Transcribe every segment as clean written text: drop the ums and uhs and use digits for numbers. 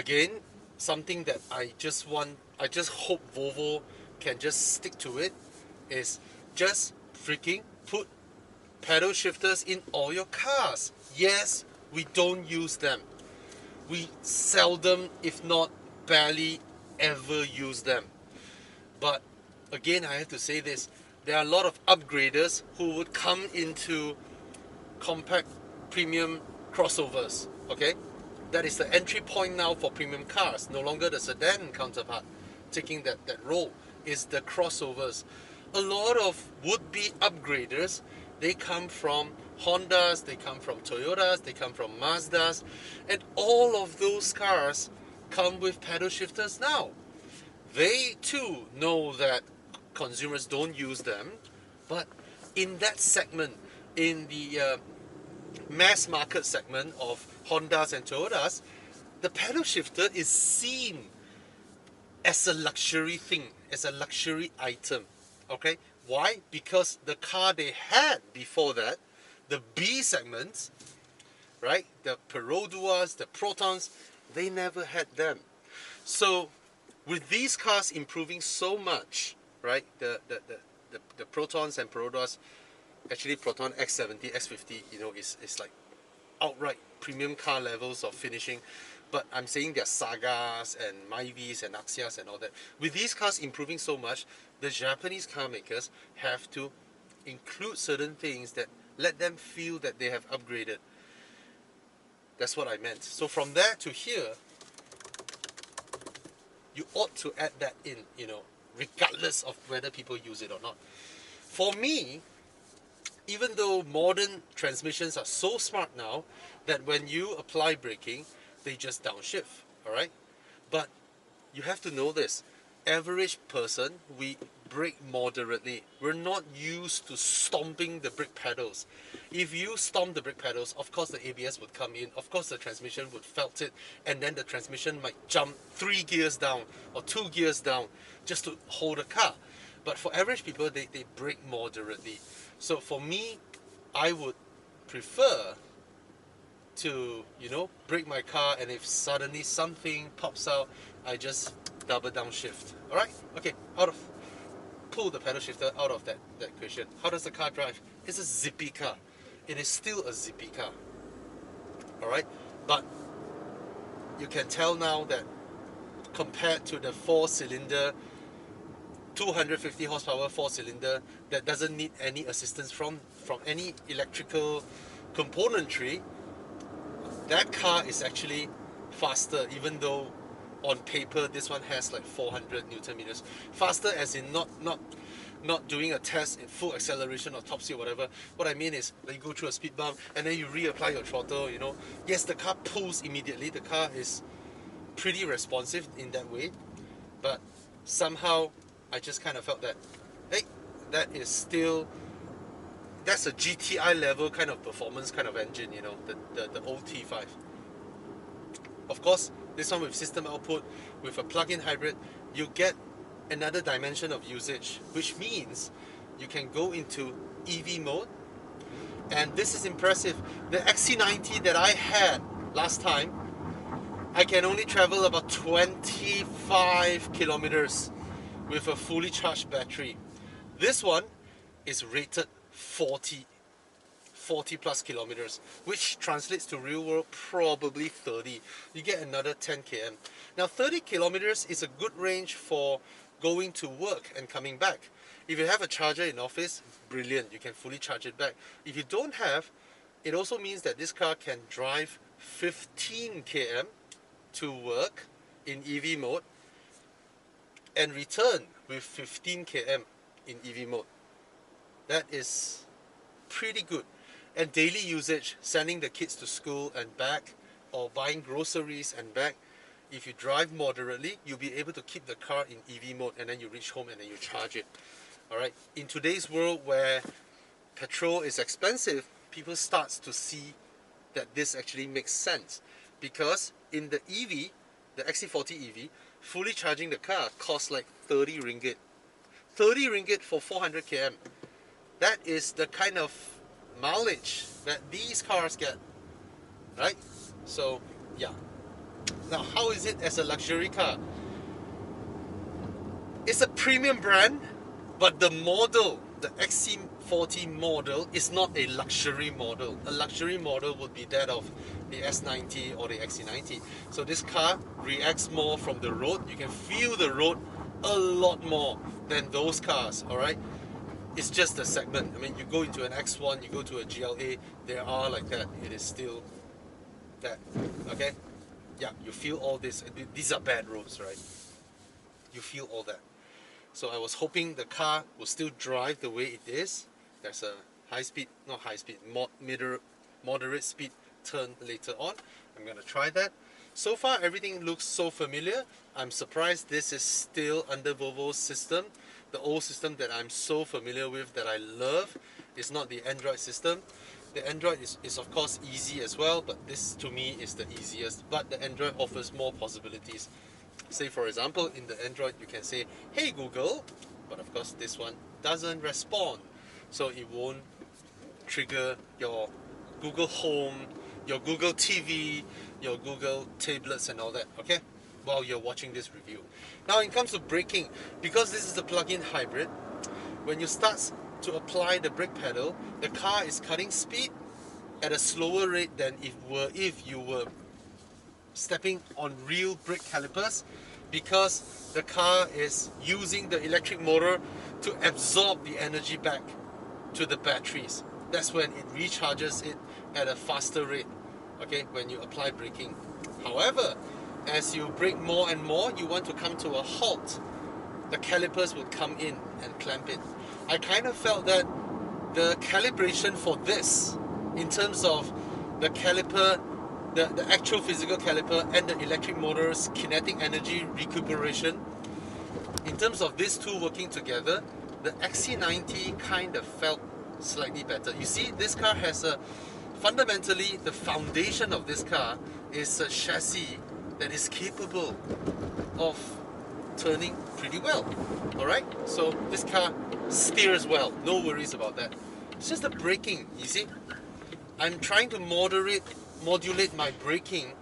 again, something that I just hope Volvo can just stick to it, is just freaking put pedal shifters in all your cars. Yes, we don't use them. We seldom, if not barely, ever use them. But again, I have to say this, there are a lot of upgraders who would come into compact premium crossovers, okay? That is the entry point now for premium cars, no longer the sedan counterpart taking that role, is the crossovers. A lot of would-be upgraders, they come from Hondas, they come from Toyotas, they come from Mazdas, and all of those cars come with pedal shifters now. They too know that consumers don't use them, but in that segment, in the mass market segment of Hondas and Toyotas, the pedal shifter is seen as a luxury thing, as a luxury item. Okay? Why? Because the car they had before that, the B segments, right? The Peroduas, the Protons, they never had them. So with these cars improving so much, right? The Protons and Peroduas, actually Proton X70, X50, is like outright premium car levels of finishing. But I'm saying their Sagas and Myvis and Axias and all that. With these cars improving so much, the Japanese car makers have to include certain things that let them feel that they have upgraded. That's what I meant. So from there to here, you ought to add that in, regardless of whether people use it or not. For me, even though modern transmissions are so smart now that when you apply braking, they just downshift, alright? But you have to know this. Average person, we brake moderately. We're not used to stomping the brake pedals. If you stomp the brake pedals, of course the ABS would come in, of course the transmission would felt it, and then the transmission might jump 3 gears down or 2 gears down just to hold the car. But for average people, they brake moderately. So for me, I would prefer to, brake my car, and if suddenly something pops out, I just double downshift. Alright? Okay, pull the pedal shifter out of that equation. How does the car drive? It's a zippy car. It is still a zippy car. Alright? But you can tell now that compared to the 4-cylinder 250 horsepower 4-cylinder that doesn't need any assistance from any electrical componentry, that car is actually faster, even though on paper this one has like 400 Newton meters. Faster as in not doing a test in full acceleration or top speed or whatever. What I mean is that you go through a speed bump and then you reapply your throttle, Yes, the car pulls immediately. The car is pretty responsive in that way, but somehow I just kind of felt that, hey, that's a GTI level kind of performance kind of engine, the old T5. Of course, this one with system output, with a plug-in hybrid, you get another dimension of usage, which means you can go into EV mode. And this is impressive. The XC90 that I had last time, I can only travel about 25 kilometers with a fully charged battery. This one is rated 40 plus kilometers, which translates to real world probably 30. You get another 10 km. Now 30 kilometers is a good range for going to work and coming back. If you have a charger in office, brilliant, you can fully charge it back. If you don't have, it also means that this car can drive 15 km to work in EV mode and return with 15 km in EV mode. That is pretty good. And daily usage, sending the kids to school and back, or buying groceries and back, if you drive moderately, you'll be able to keep the car in EV mode, and then you reach home and then you charge it. Alright, in today's world where petrol is expensive, people start to see that this actually makes sense. Because in the EV, the XC40 EV, fully charging the car costs like 30 ringgit. 30 ringgit for 400 km. That is the kind of mileage that these cars get, right? So yeah, Now, how is it as a luxury car? It's a premium brand, but the model, the XC40 model, is not a luxury model. A luxury model would be that of the S90 or the XC90. So this car reacts more from the road. You can feel the road a lot more than those cars, alright? It's just a segment. I mean, you go into an X1, you go to a GLA, they are like that. It is still that, okay? Yeah, you feel all this. These are bad roads, right? You feel all that. So I was hoping the car will still drive the way it is. There's a high speed, not high speed, moderate speed turn later on. I'm going to try that. So far everything looks so familiar. I'm surprised this is still under Volvo's system. The old system that I'm so familiar with, that I love, is not the Android system. The Android is of course easy as well, but this to me is the easiest. But the Android offers more possibilities. Say for example, in the Android you can say, "Hey Google," but of course this one doesn't respond. So it won't trigger your Google Home, your Google TV, your Google tablets and all that, okay? While you're watching this review. Now it comes to braking, because this is a plug-in hybrid, when you start to apply the brake pedal, the car is cutting speed at a slower rate than if you were stepping on real brake calipers, because the car is using the electric motor to absorb the energy back to the batteries. That's when it recharges it at a faster rate, okay, when you apply braking. However, as you brake more and more, you want to come to a halt, the calipers would come in and clamp it. I kind of felt that the calibration for this, in terms of the caliper, the actual physical caliper and the electric motor's kinetic energy recuperation, in terms of these two working together, the XC90 kind of felt slightly better. You see, this car has fundamentally, the foundation of this car is a chassis that is capable of turning pretty well. Alright, so this car steers well, no worries about that. It's just the braking, you see. I'm trying to modulate my braking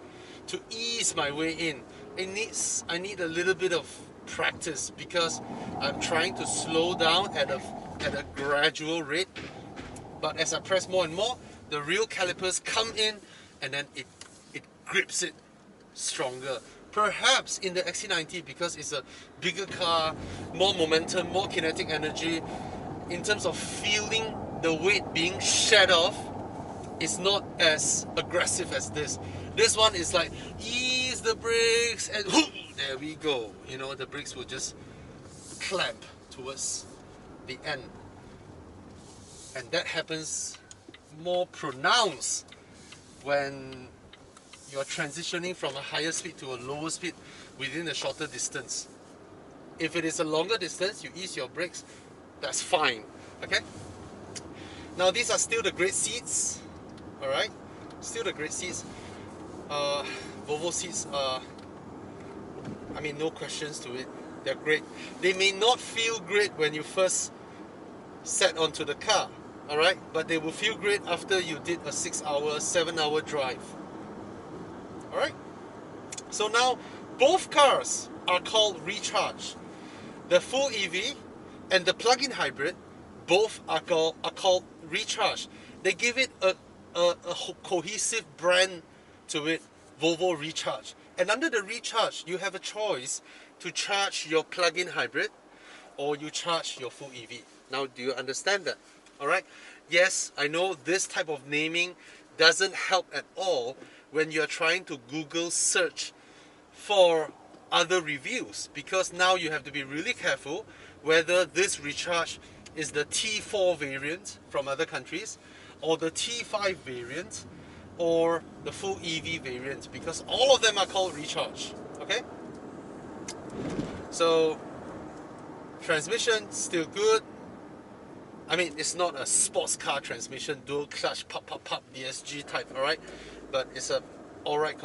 to ease my way in. I need a little bit of practice, because I'm trying to slow down at a gradual rate. But as I press more and more, the real calipers come in and then it grips it stronger. Perhaps in the XC90, because it's a bigger car, more momentum, more kinetic energy, in terms of feeling the weight being shed off, it's not as aggressive as this. This one is like, ease the brakes and there we go. You know, the brakes will just clamp towards the end. And that happens more pronounced when you're transitioning from a higher speed to a lower speed within a shorter distance. If it is a longer distance, you ease your brakes, that's fine, okay? Now these are still the great seats, alright? Still the great seats. Volvo seats are, I mean, no questions to it, they're great. They may not feel great when you first sat onto the car, alright? But they will feel great after you did a 6-hour, 7-hour drive. Alright, so now both cars are called Recharge. The full EV and the plug-in hybrid, both are called Recharge. They give it a cohesive brand to it, Volvo Recharge. And under the Recharge, you have a choice to charge your plug-in hybrid or you charge your full EV. Now, do you understand that? Alright, yes, I know this type of naming doesn't help at all when you're trying to Google search for other reviews, because now you have to be really careful whether this Recharge is the T4 variant from other countries or the T5 variant or the full EV variant, because all of them are called Recharge, okay? So transmission still good. I mean, it's not a sports car transmission, dual clutch, pop, pop, pop, DSG type, alright? But it's a alright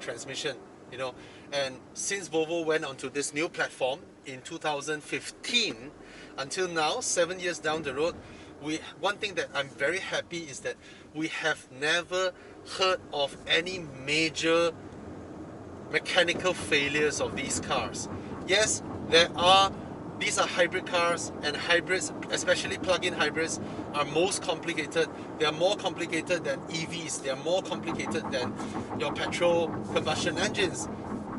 transmission, you know. And since Volvo went onto this new platform in 2015, until now, 7 years down the road, one thing that I'm very happy is that we have never heard of any major mechanical failures of these cars. Yes, these are hybrid cars, and hybrids, especially plug-in hybrids, are most complicated. They are more complicated than EVs. They are more complicated than your petrol combustion engines.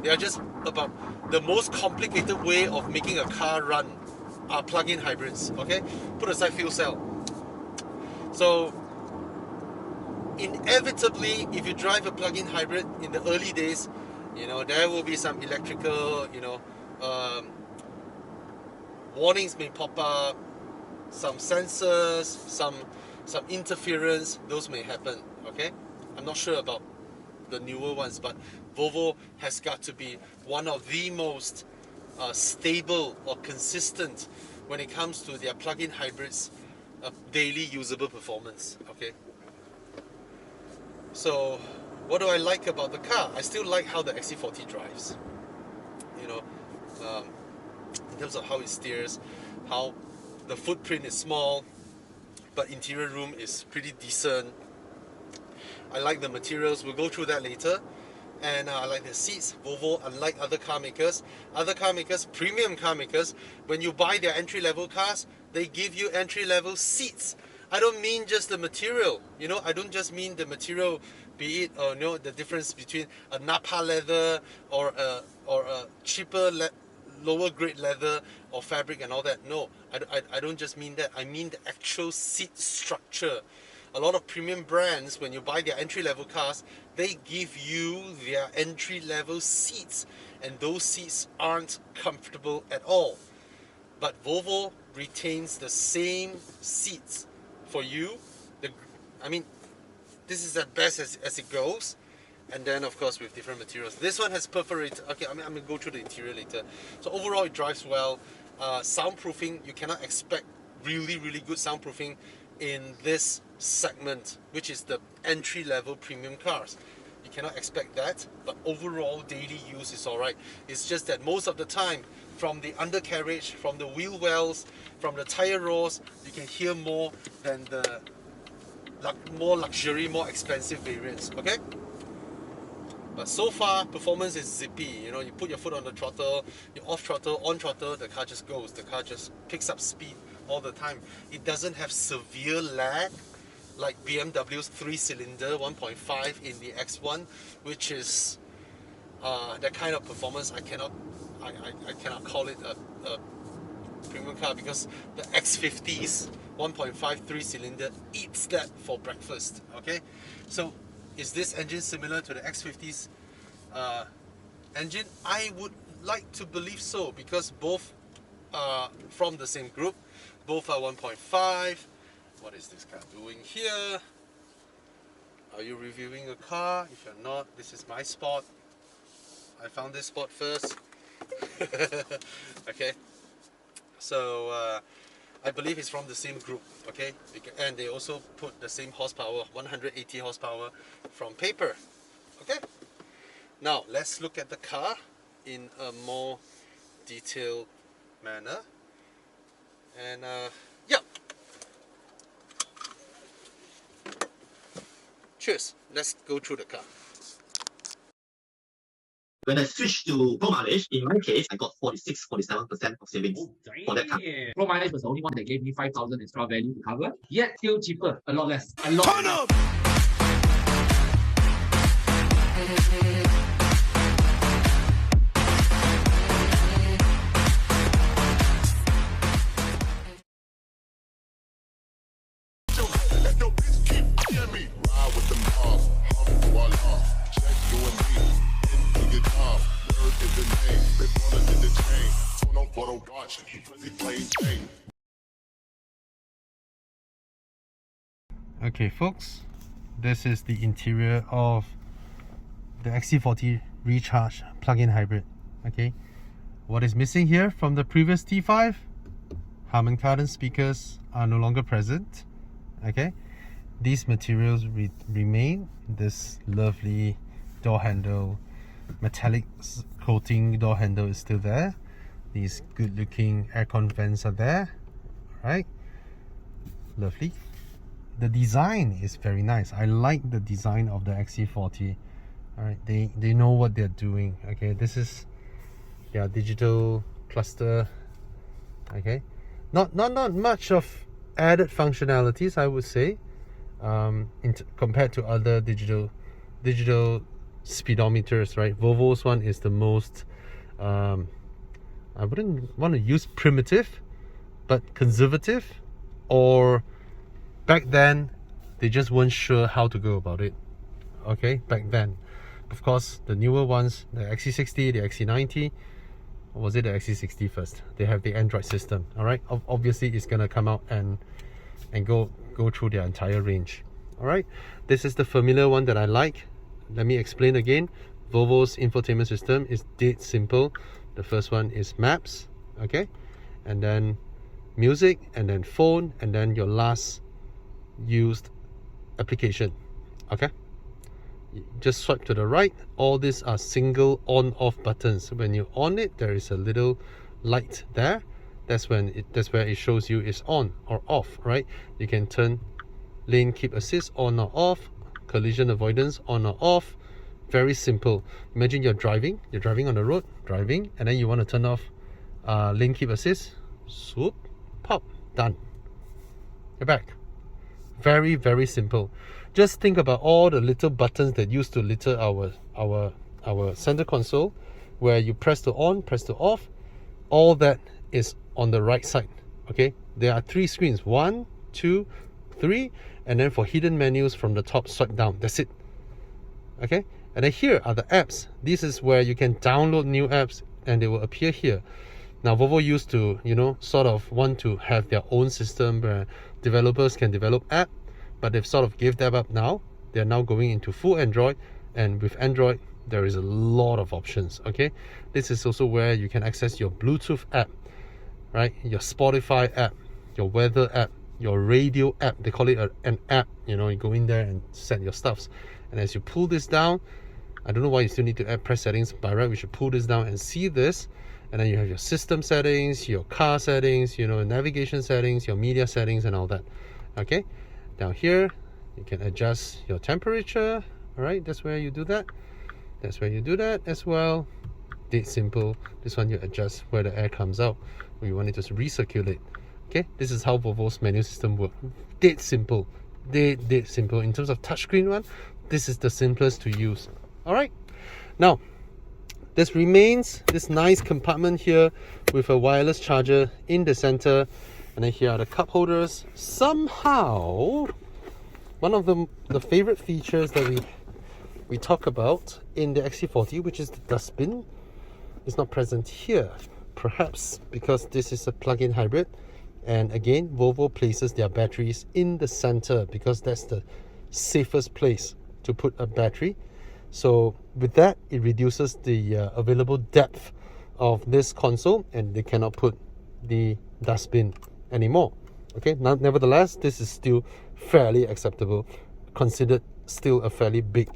They are just about the most complicated way of making a car run are plug-in hybrids. Okay, put aside fuel cell. So inevitably, if you drive a plug-in hybrid in the early days, there will be some electrical, warnings may pop up, some sensors, some interference, those may happen. Okay, I'm not sure about the newer ones, but Volvo has got to be one of the most stable or consistent when it comes to their plug-in hybrids daily usable performance. Okay, so what do I like about the car? I still like how the XC40 drives. In terms of how it steers, how the footprint is small, but interior room is pretty decent. I like the materials, we'll go through that later. And I like the seats. Volvo, unlike other car makers, premium car makers, when you buy their entry-level cars, they give you entry-level seats. I don't mean just the material, I don't just mean the material, be it the difference between a Napa leather or a cheaper lower grade leather or fabric and all that. No, I don't just mean that. I mean the actual seat structure. A lot of premium brands, when you buy their entry-level cars, they give you their entry-level seats, and those seats aren't comfortable at all. But Volvo retains the same seats for you. This is as best as it goes. And then, of course, with different materials. This one has perforated. Okay, I'm going to go through the interior later. So overall, it drives well. Soundproofing, you cannot expect really, really good soundproofing in this segment, which is the entry-level premium cars. You cannot expect that, but overall daily use is alright. It's just that most of the time, from the undercarriage, from the wheel wells, from the tire roars, you can hear more than the more luxury, more expensive variants. Okay? But so far, performance is zippy. You put your foot on the throttle, you off throttle, on throttle, the car just goes. The car just picks up speed all the time. It doesn't have severe lag like BMW's 3-cylinder 1.5 in the X1, which is that kind of performance. I cannot call it a premium car, because the X50's 1.5 3-cylinder eats that for breakfast. Okay, so is this engine similar to the X50's engine? I would like to believe so, because both are from the same group. Both are 1.5. What is this car doing here? Are you reviewing a car? If you're not, this is my spot. I found this spot first. Okay, so I believe it's from the same group. Okay, and they also put the same horsepower, 180 horsepower from paper. Okay, now let's look at the car in a more detailed manner. And yeah, cheers, let's go through the car. When I switched to Pro mileage, in my case, I got 46-47% of savings for that car. Pro mileage was the only one that gave me 5,000 extra value to cover, yet still cheaper, a lot less. Turn up! Okay folks, this is the interior of the XC40 Recharge plug-in hybrid. Okay, what is missing here from the previous T5? Harman Kardon speakers are no longer present. Okay, these materials remain. This lovely door handle, metallic coating door handle is still there. These good looking aircon vents are there. Alright, lovely. The design is very nice. I like the design of the XC40 All right, they know what they're doing. Okay, this is digital cluster. Okay, not much of added functionalities, I would say, compared to other digital speedometers, right? Volvo's one is the most I wouldn't want to use primitive, but conservative, or back then they just weren't sure how to go about it. Okay, back then. Of course, the newer ones, the XC60, the XC90, or was it the XC60 first? They have the Android system. All right, obviously it's gonna come out and go through their entire range. All right, this is the familiar one that I like. Let me explain again. Volvo's infotainment system is dead simple. The first one is maps, okay, and then music, and then phone, and then your last used application. Okay, just swipe to the right. All these are single on off buttons. When you on it, there is a little light there. That's where it shows you it's on or off, right? You can turn lane keep assist on or off, collision avoidance on or off. Very simple. Imagine you're driving on the road, and then you want to turn off lane keep assist. Swoop, pop, done. You're back. Very, very simple. Just think about all the little buttons that used to litter our center console, where you press to on, press to off. All that is on the right side. Okay, there are 3 screens, 1, 2, 3, and then for hidden menus from the top, swipe down. That's it. Okay, and then here are the apps. This is where you can download new apps and they will appear here. Now Volvo used to, sort of want to have their own system where developers can develop app, but they've sort of gave that up now. They're now going into full Android, and with Android there is a lot of options. Okay, this is also where you can access your Bluetooth app, right? Your Spotify app, your weather app, your radio app. They call it an app. You go in there and set your stuffs, and as you pull this down, I don't know why you still need to press settings. By right, we should pull this down and see this, and then you have your system settings, your car settings, navigation settings, your media settings, and all that. Okay, down here you can adjust your temperature. All right, that's where you do that. That's where you do that as well. Dead simple. This one you adjust where the air comes out, or you want it to recirculate. Okay, this is how Volvo's menu system works. Dead simple. Dead simple. In terms of touchscreen one, this is the simplest to use. All right, now this remains this nice compartment here with a wireless charger in the center, and then here are the cup holders. Somehow, one of the favorite features that we talk about in the XC40, which is the dustbin, is not present here. Perhaps because this is a plug-in hybrid, and again Volvo places their batteries in the center because that's the safest place to put a battery. So with that, it reduces the available depth of this console, and they cannot put the dustbin anymore. Okay, now nevertheless, this is still fairly acceptable, considered still a fairly big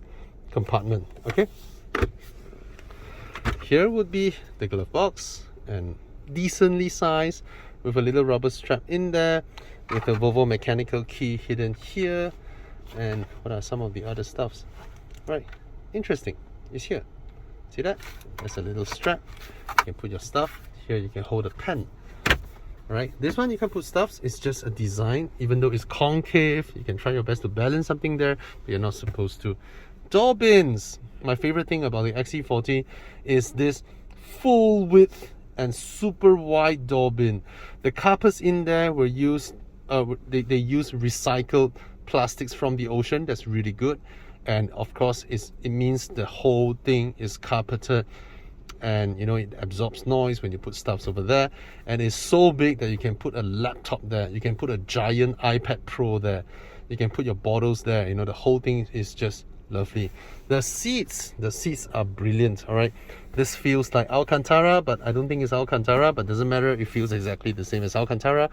compartment. Okay, here would be the glove box, and decently sized with a little rubber strap in there, with a Volvo mechanical key hidden here. And what are some of the other stuffs? Right, interesting, is here. See that? There's a little strap. You can put your stuff here. You can hold a pen. Right, this one you can put stuffs. It's just a design. Even though it's concave, you can try your best to balance something there, but you're not supposed to. Door bins. My favorite thing about the XC40 is this full width and super wide door bin. The carpets in there were used. They use recycled plastics from the ocean. That's really good. And of course it means the whole thing is carpeted, and it absorbs noise when you put stuffs over there, and it's so big that you can put a laptop there, you can put a giant iPad Pro there, you can put your bottles there. The whole thing is just lovely. The seats are brilliant. All right, this feels like Alcantara, but I don't think it's Alcantara, but doesn't matter, it feels exactly the same as Alcantara.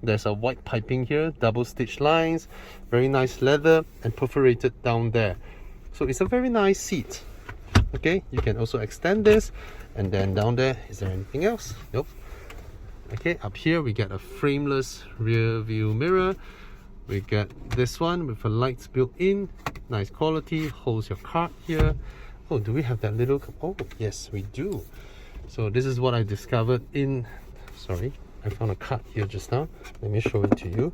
There's a white piping here, double stitch lines, very nice leather, and perforated down there. So it's a very nice seat. Okay, you can also extend this, and then down there, is there anything else? Nope. Okay, up here we get a frameless rear view mirror. We get this one with a lights built in, nice quality, holds your card here. Oh, do we have that little... Oh, yes, we do. So this is what I discovered in... Sorry, I found a cut here just now. Let me show it to you.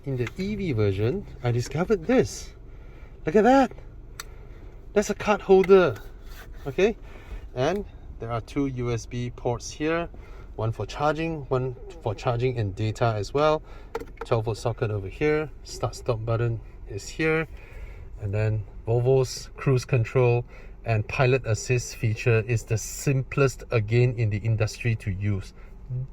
In the EV version, I discovered this. Look at that. That's a card holder. Okay, and there are two USB ports here. One for charging and data as well. 12-volt socket over here. Start-stop button is here. And then Volvo's cruise control and pilot assist feature is the simplest again in the industry to use.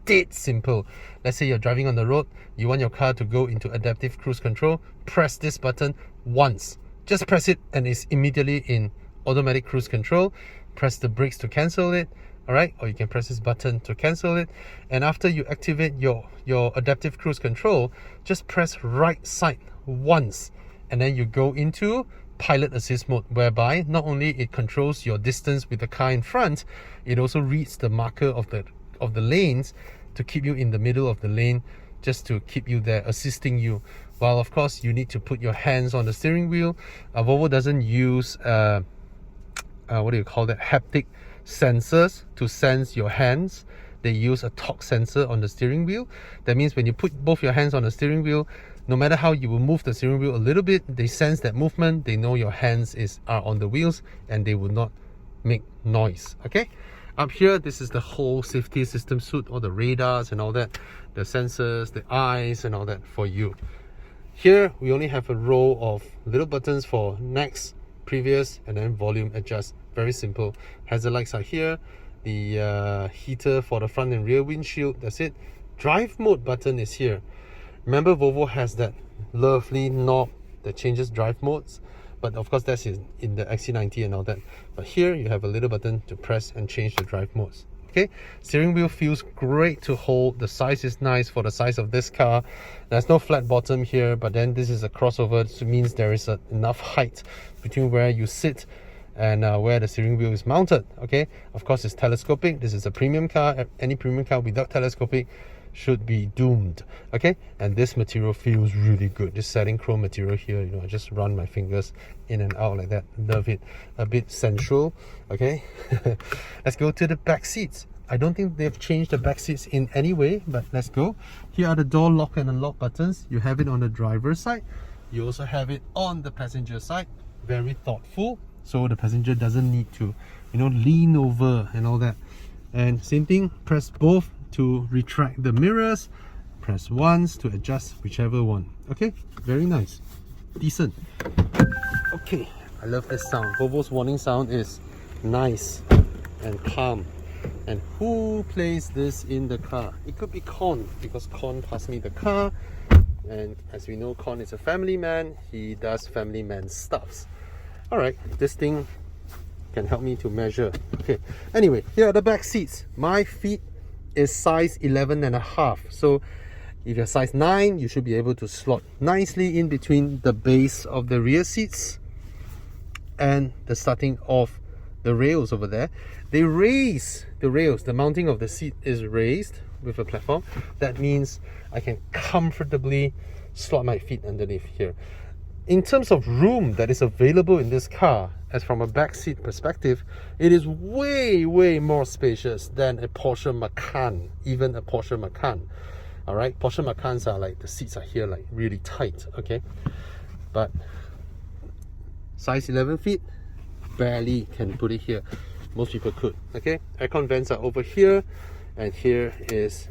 Dead simple. Let's say you're driving on the road, you want your car to go into adaptive cruise control, press this button once. Just press it and it's immediately in automatic cruise control. Press the brakes to cancel it, alright, or you can press this button to cancel it. And after you activate your adaptive cruise control, just press right side once, and then you go into pilot assist mode, whereby not only it controls your distance with the car in front, it also reads the marker of the lanes to keep you in the middle of the lane, just to keep you there, assisting you. While of course you need to put your hands on the steering wheel. Volvo doesn't use what do you call that, haptic sensors to sense your hands. They use a torque sensor on the steering wheel. That means when you put both your hands on the steering wheel, no matter how you will move the steering wheel a little bit, they sense that movement, they know your hands are on the wheels, and they will not make noise. Okay, up here, this is the whole safety system suite, all the radars and all that, the sensors, the eyes and all that for you. Here we only have a row of little buttons for next, previous, and then volume adjust. Very simple. Hazard lights are here, the heater for the front and rear windshield, that's it. Drive mode button is here. Remember, Volvo has that lovely knob that changes drive modes, but of course that's in the XC90 and all that. But here you have a little button to press and change the drive modes. Okay, steering wheel feels great to hold. The size is nice for the size of this car. There's no flat bottom here, but then this is a crossover, so it means there is enough height between where you sit and where the steering wheel is mounted. Okay, of course it's telescopic. This is a premium car. Any premium car without telescopic should be doomed. Okay, and this material feels really good. This satin chrome material here, you know, I just run my fingers in and out like that. Love it. A bit sensual. Okay, let's go to the back seats. I don't think they've changed the back seats in any way, but let's go. Here are the door lock and unlock buttons. You have it on the driver's side. You also have it on the passenger side. Very thoughtful, so the passenger doesn't need to, you know, lean over and all that. And same thing, press both to retract the mirrors, press once to adjust whichever one. Okay, very nice, decent. Okay, I love this sound. Volvo's warning sound is nice and calm. And who plays this in the car? It could be Con, because Con passed me the car, and as we know, Con is a family man. He does family man stuffs. Alright, this thing can help me to measure. Okay, anyway, here are the back seats. My feet is size 11.5, so if you're size 9, you should be able to slot nicely in between the base of the rear seats and the starting of the rails over there. They raise the rails. The mounting of the seat is raised with a platform. That means I can comfortably slot my feet underneath here. In terms of room that is available in this car, as from a back seat perspective, it is way more spacious than a Porsche Macan, even a Porsche Macan. Alright, Porsche Macans are like, the seats are here like really tight, okay? But size 11 feet, barely can put it here. Most people could, okay? Aircon vents are over here, and here is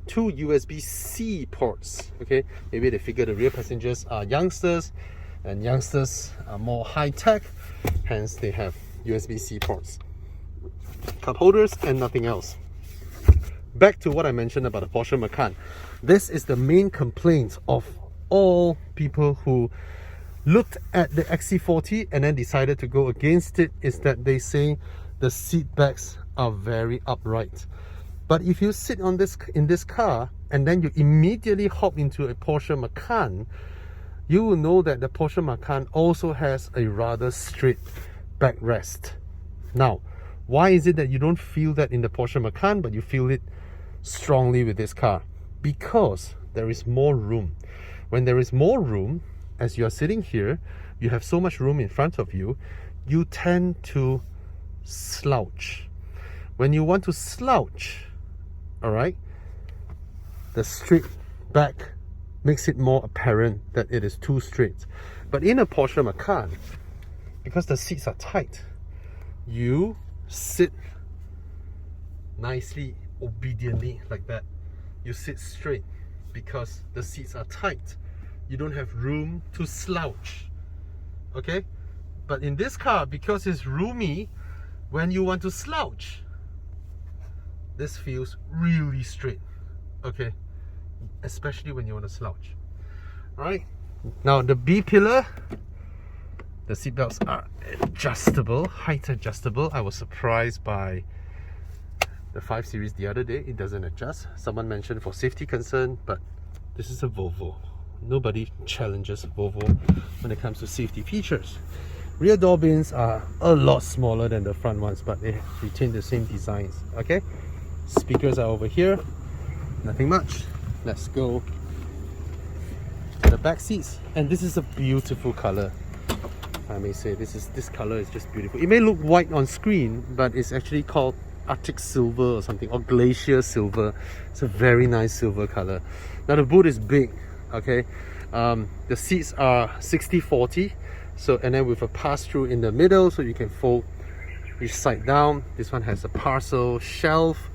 two USB-C ports, okay? Maybe they figure the rear passengers are youngsters, and youngsters are more high-tech, hence they have USB-C ports. Cup holders and nothing else. Back to what I mentioned about the Porsche Macan. This is the main complaint of all people who looked at the XC40 and then decided to go against it, is that they say the seat backs are very upright. But if you sit on this in this car and then you immediately hop into a Porsche Macan, you will know that the Porsche Macan also has a rather straight backrest. Now, why is it that you don't feel that in the Porsche Macan but you feel it strongly with this car? Because there is more room. When there is more room, as you are sitting here, you have so much room in front of you, you tend to slouch. When you want to slouch, all right, the straight back makes it more apparent that it is too straight. But in a Porsche Macan, because the seats are tight, you sit nicely, obediently like that. You sit straight because the seats are tight. You don't have room to slouch. Okay? But in this car, because it's roomy, when you want to slouch, this feels really straight. Okay? Especially when you want to slouch. Alright? Now the B pillar, the seat belts are adjustable, height adjustable. I was surprised by the 5 Series the other day. It doesn't adjust. Someone mentioned for safety concern, but this is a Volvo. Nobody challenges Volvo when it comes to safety features. Rear door bins are a lot smaller than the front ones, but they retain the same designs. Okay, speakers are over here. Nothing much. Let's go to the back seats, and this is a beautiful color. I may say this color is just beautiful. It may look white on screen, but it's actually called Arctic silver or something, or glacier silver. It's a very nice silver color. Now the boot is big. Okay, the seats are 60/40, so, and then with a pass-through in the middle, so you can fold each side down. This one has a parcel shelf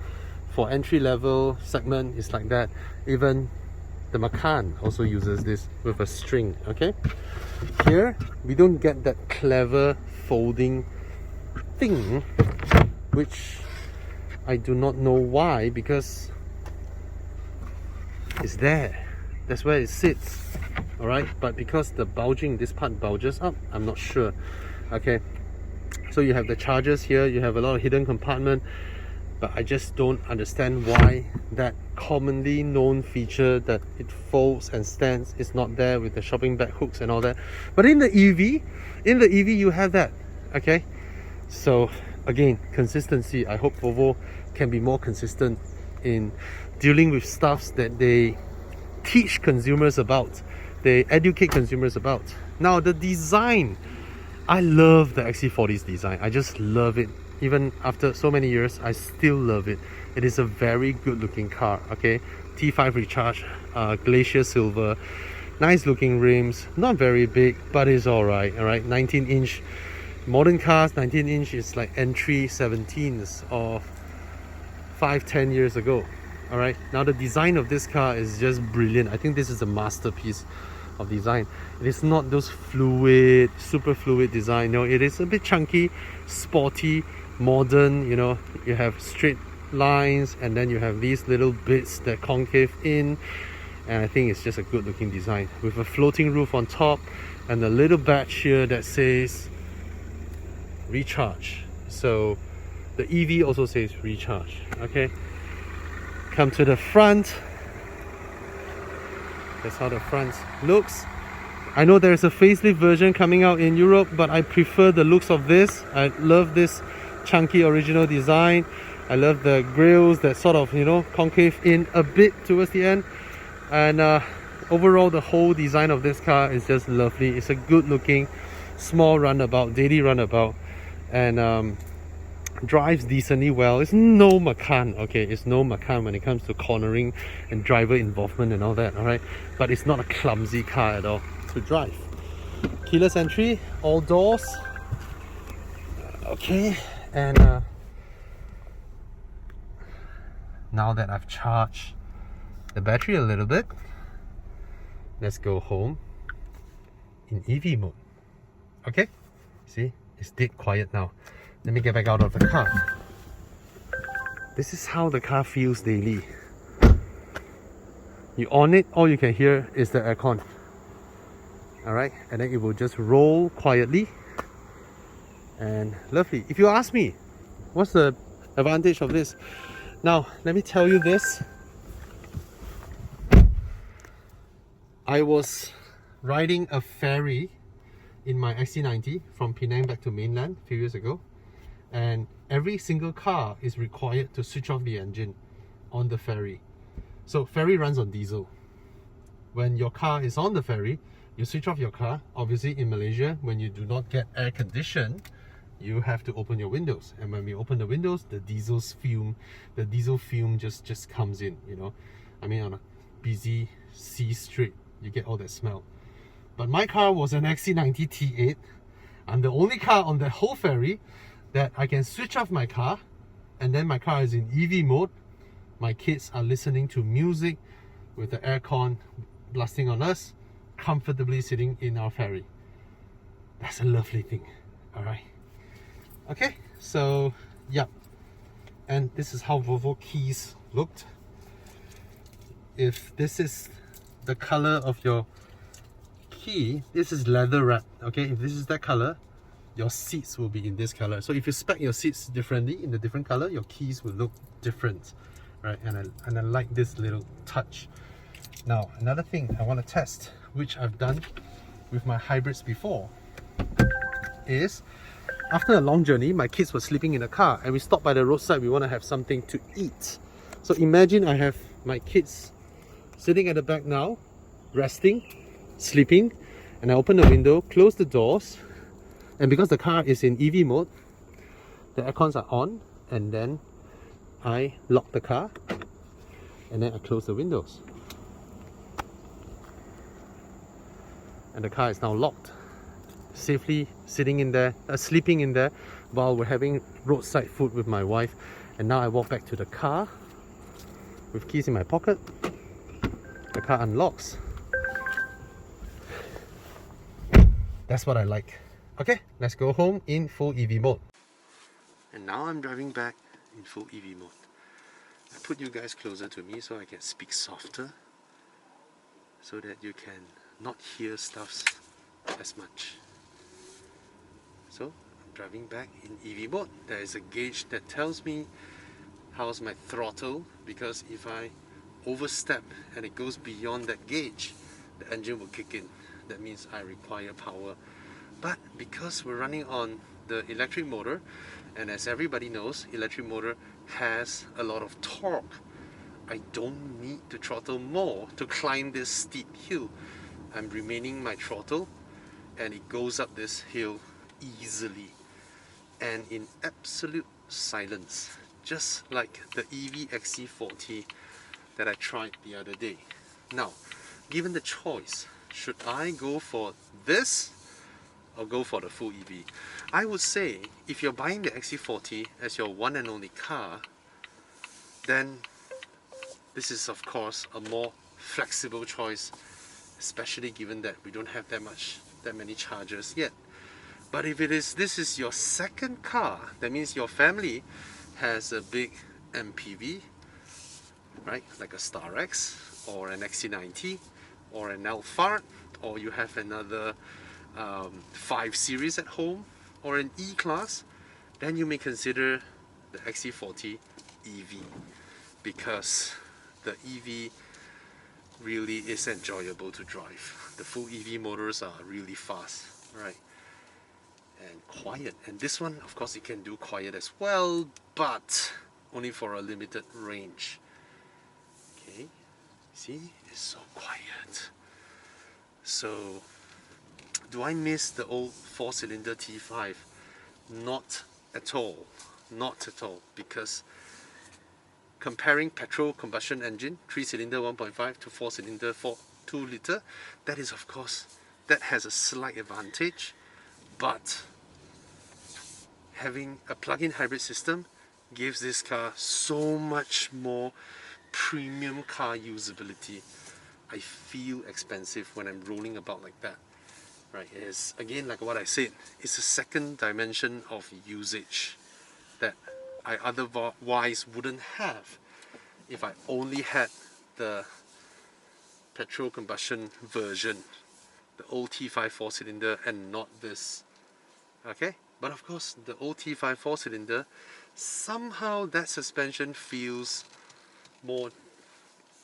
for entry-level segment. It's like that. Even the Macan also uses this with a string. Okay, here we don't get that clever folding thing, which I do not know why, because it's there. That's where it sits. Alright, but because the bulging, this part bulges up, I'm not sure. Okay, so you have the chargers here, you have a lot of hidden compartment, but I just don't understand why that commonly known feature that it folds and stands is not there with the shopping bag hooks and all that. But in the EV you have that. Okay, so again, consistency. I hope Volvo can be more consistent in dealing with stuffs that they teach consumers about, they educate consumers about. Now the design, I love the XC40's design. I just love it. Even after so many years, I still love it. It is a very good looking car. Okay, T5 Recharge, glacier silver, nice looking rims, not very big, but it's alright. Alright, 19-inch. Modern cars, 19-inch is like entry 17s of 5-10 years ago. Alright, now the design of this car is just brilliant. I think this is a masterpiece of design. It is not those fluid, super fluid design. No, it is a bit chunky, sporty, modern. You know, you have straight lines, and then you have these little bits that concave in, and I think it's just a good looking design with a floating roof on top and a little badge here that says Recharge. So the EV also says Recharge. Okay, come to the front. That's how the front looks. I know there's a facelift version coming out in Europe, but I prefer the looks of this. I love this chunky original design. I love the grills that sort of, you know, concave in a bit towards the end. And overall, the whole design of this car is just lovely. It's a good looking small runabout, daily runabout, and drives decently well. It's no Macan, okay? It's no Macan when it comes to cornering and driver involvement and all that, alright? But it's not a clumsy car at all to drive. Keyless entry, all doors. Okay, and now that I've charged the battery a little bit, let's go home in EV mode. Okay, see, it's dead quiet now. Let me get back out of the car. This is how the car feels daily. You on it, all you can hear is the aircon. Alright, and then it will just roll quietly and lovely. If you ask me, what's the advantage of this? Now, let me tell you this. I was riding a ferry in my XC90 from Penang back to mainland a few years ago, and every single car is required to switch off the engine on the ferry. So ferry runs on diesel. When your car is on the ferry, You switch off your car. Obviously in Malaysia, when you do not get air condition, you have to open your windows. And when we open the windows, the diesel fume just comes in, you know. I mean, on a busy C street, you get all that smell. But my car was an XC90 T8. I'm the only car on the whole ferry that I can switch off my car, and then my car is in EV mode. My kids are listening to music with the aircon blasting on us, comfortably sitting in our ferry. That's a lovely thing. Alright. Okay, so yeah. And this is how Volvo keys looked. If this is the color of your key, this is leather wrap. Okay, if this is that color, your seats will be in this color. So if you spec your seats differently in the different color, your keys will look different, right? And I like this little touch. Now another thing I want to test, which I've done with my hybrids before, is after a long journey, my kids were sleeping in the car and we stopped by the roadside. We want to have something to eat. So imagine I have my kids sitting at the back now, resting, sleeping, and I open the window, close the doors, and because the car is in EV mode, the aircons are on, and then I lock the car and then I close the windows. And the car is now locked, safely sitting in there, sleeping in there while we're having roadside food with my wife. And now I walk back to the car with keys in my pocket. The car unlocks. That's what I like. Okay, let's go home in full EV mode. And now I'm driving back in full EV mode. I put you guys closer to me so I can speak softer, so that you can not hear stuff as much. So I'm driving back in EV mode. There is a gauge that tells me how's my throttle, because if I overstep and it goes beyond that gauge, the engine will kick in. That means I require power. But because we're running on the electric motor, and as everybody knows, electric motor has a lot of torque, I don't need to throttle more to climb this steep hill. I'm remaining my throttle and it goes up this hill easily and in absolute silence, just like the EV XC40 that I tried the other day. Now, given the choice, should I go for this or go for the full EV? I would say if you're buying the XC40 as your one and only car, then this is of course a more flexible choice, especially given that we don't have that many chargers yet. But if this is your second car, that means your family has a big MPV, right? Like a Star X or an XC90 or an Alphard, or you have another 5 Series at home or an E-Class, then you may consider the XC40 EV, because the EV really is enjoyable to drive. The full EV motors are really fast, right? And quiet. And this one, of course, it can do quiet as well, but only for a limited range. Okay, see, it's so quiet. So, do I miss the old 4-cylinder T5? Not at all. Not at all, because comparing petrol combustion engine 3-cylinder 1.5 to 4-cylinder 2-liter, that is, of course, that has a slight advantage, but having a plug-in hybrid system gives this car so much more premium car usability. I feel expensive when I'm rolling about like that, right? It's, again, like what I said, it's a second dimension of usage that I otherwise wouldn't have if I only had the petrol combustion version, the old T5 4-cylinder, and not this. Okay, but of course the old T5 4-cylinder, somehow that suspension feels more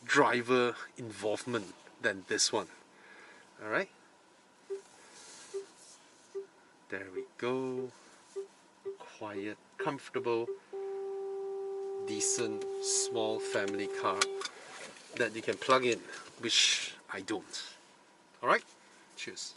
driver involvement than this one. Alright, there we go. Quiet, comfortable, decent, small family car that you can plug in, which I don't. Alright, Cheers.